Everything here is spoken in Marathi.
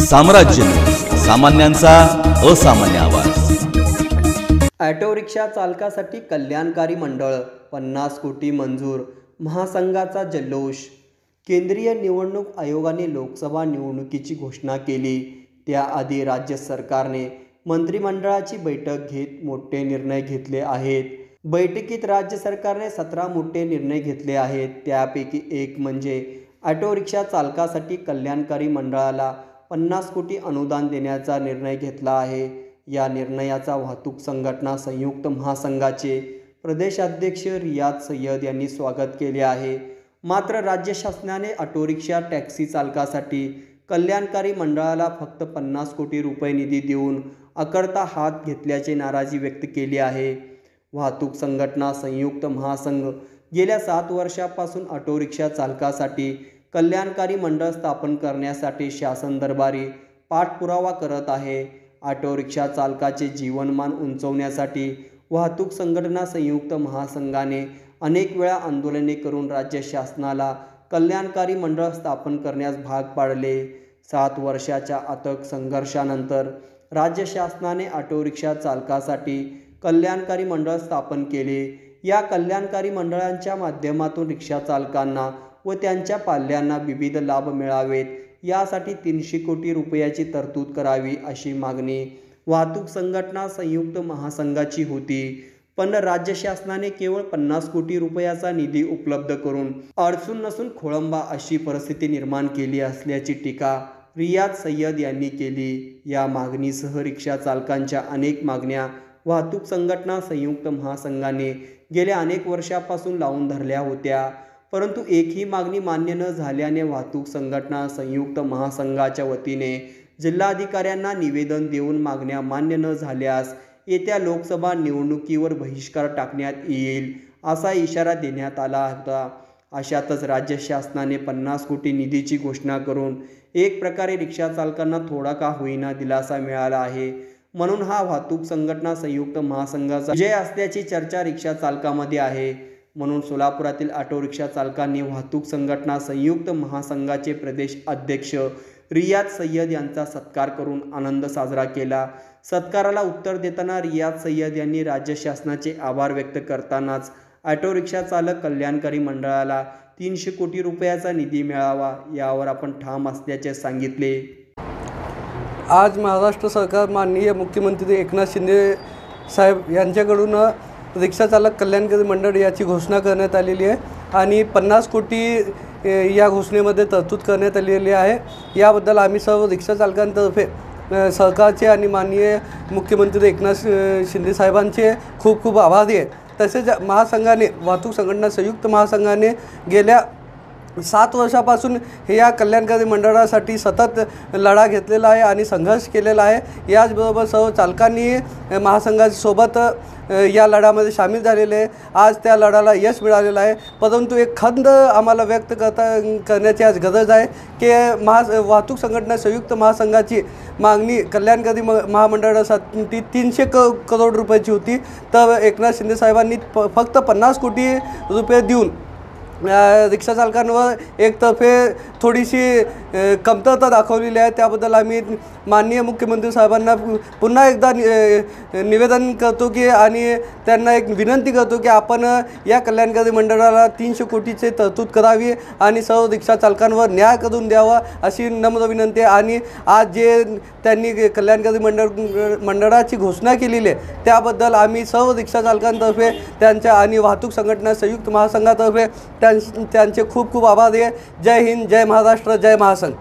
साम्राज्य न्यूज, सामान्यांचा असामान्य आवाज। ऑटो रिक्षा चालकासाठी कल्याणकारी मंडळ 50 कोटी मंजूर, महासंघाचा जल्लोष। केंद्रीय निवडणूक आयोगाने लोकसभा निवडणुकीची घोषणा केली। त्याआधी राज्य सरकारने मंत्रिमंडळाची बैठक घेत मोठे निर्णय घेतले आहेत। बैठकीत राज्य सरकारने 17 मोठे निर्णय घेतले आहेत। त्यापैकी एक म्हणजे ऑटो रिक्षा चालकासाठी कल्याणकारी मंडळाला 50 कोटी अनुदान देण्याचा निर्णय घेतला आहे। या निर्णयाचा वाहतूक संघटना संयुक्त महासंघाचे प्रदेशाध्यक्ष रियाद सय्यद यांनी स्वागत केले आहे। मात्र राज्य शासनाने ऑटो रिक्षा टॅक्सी चालकासाठी कल्याणकारी मंडळाला फक्त 50 कोटी रुपये निधी देऊन अकडता हात घेतल्याची नाराजी व्यक्त केली आहे। वाहतूक संघटना संयुक्त महासंघ गेल्या 7 वर्षापासून ऑटो रिक्षा चालकासाठी कल्याणकारी मंडळ स्थापन करण्यासाठी शासन दरबारी पाठपुरावा करत आहे। ऑटो रिक्षा चालकाचे जीवनमान उंचावण्यासाठी वाहतूक संघटना संयुक्त महासंघाने अनेक वेळा आंदोलने करून राज्य शासनाला कल्याणकारी मंडळ स्थापन करण्यास भाग पाडले। 7 वर्षाच्या अथक संघर्षानंतर राज्य शासनाने ऑटो रिक्षा चालकासाठी कल्याणकारी मंडळ स्थापन केले। या कल्याणकारी मंडळांच्या माध्यमातून रिक्षा चालकांना व त्यांच्या पाल्यांना विविध लाभ मिळावेत यासाठी 300 कोटी रुपयाची तरतूद करावी अशी मागणी वाहतूक संघटना संयुक्त महासंघाची होती। पण राज्य शासनाने केवळ 50 कोटी रुपयाचा निधी उपलब्ध करून अडचून नसून खोळंबा अशी परिस्थिती निर्माण केली असल्याची टीका रियाद सय्यद यांनी केली। या मागणीसह रिक्षा चालकांच्या अनेक मागण्या वाहतूक संघटना संयुक्त महासंघाने गेल्या अनेक वर्षापासून लावून धरल्या होत्या, परंतु एकही मागणी मान्य न झाल्याने वाहतूक संघटना संयुक्त महासंघाच्या वतीने जिल्हाधिकाऱ्यांना निवेदन देऊन मागण्या मान्य न झाल्यास येत्या लोकसभा निवडणुकीवर बहिष्कार टाकण्यात येईल असा इशारा देण्यात आला होता। अशातच राज्य शासनाने 50 कोटी निधीची घोषणा करून एक प्रकारे रिक्षा चालकांना थोडा का होईना दिलासा मिळाला आहे। म्हणून हा वाहतूक संघटना संयुक्त महासंघाचा विजय असल्याची चर्चा रिक्षा चालकांमध्ये आहे। म्हणून सोलापुरातील ऑटो रिक्षा चालकांनी वाहतूक संघटना संयुक्त महासंघाचे प्रदेश अध्यक्ष रियाद सय्यद यांचा सत्कार करून आनंद साजरा केला। सत्काराला उत्तर देताना रियाद सय्यद यांनी राज्य शासनाचे आभार व्यक्त करतानाच ऑटो रिक्षा चालक कल्याणकारी मंडळाला 300 कोटी रुपयाचा निधी मिळावा यावर आपण ठाम असल्याचे सांगितले। आज महाराष्ट्र सरकार माननीय मुख्यमंत्री एकनाथ शिंदे साहेब यांच्याकडून रिक्षा चालक कल्याणकारी मंडळ याची घोषणा करण्यात आलेली आहे आणि 50 कोटी या घोषणेमध्ये तरतूद करण्यात आलेली आहे। याबद्दल आम्ही सर्व रिक्षा चालकांतर्फे सरकारचे आणि माननीय मुख्यमंत्री एकनाथ शिंदे साहेबांचे खूप खूप आभारी आहे। तसेच महासंघाने वाहतूक संघटना संयुक्त महासंघाने गेल्या 7 वर्षापासून या कल्याणकारी मंडळासाठी सतत लढा घेतलेला आहे आणि संघर्ष केलेला आहे। याचबरोबर सर्व चालकांनी महासंघासोबत या लढ्यामध्ये सामील झालेले आहे। आज त्या लढ्याला यश मिळालेलं आहे, परंतु एक खंत आम्हाला व्यक्त करण्याची आज गरज आहे की वाहतूक संघटना संयुक्त महासंघाची मागणी कल्याणकारी महामंडळासाठी 300 करोड रुपयाची होती, तर एकनाथ शिंदे साहेबांनी फक्त 50 कोटी रुपये देऊन रिक्षा चालकांवर एकतर्फे थोडीशी कमतरता दाखवलेली आहे। त्याबद्दल आम्ही माननीय मुख्यमंत्री साहेबांना पुन्हा एकदा निवेदन करतो की आणि त्यांना एक विनंती करतो की आपण या कल्याणकारी मंडळाला 300 कोटीचे तरतूद करावी आणि सर्व रिक्षा चालकांवर न्याय करून द्यावा अशी नम्र विनंती आहे। आणि आज जे त्यांनी कल्याणकारी मंडळाची घोषणा केलेली आहे त्याबद्दल आम्ही सर्व रिक्षा चालकांतर्फे त्यांच्या आणि वाहतूक संघटना संयुक्त महासंघातर्फे त्यांचे खूप खूप आभार आहे। जय हिंद, जय महाराष्ट्र, जय महासंघ।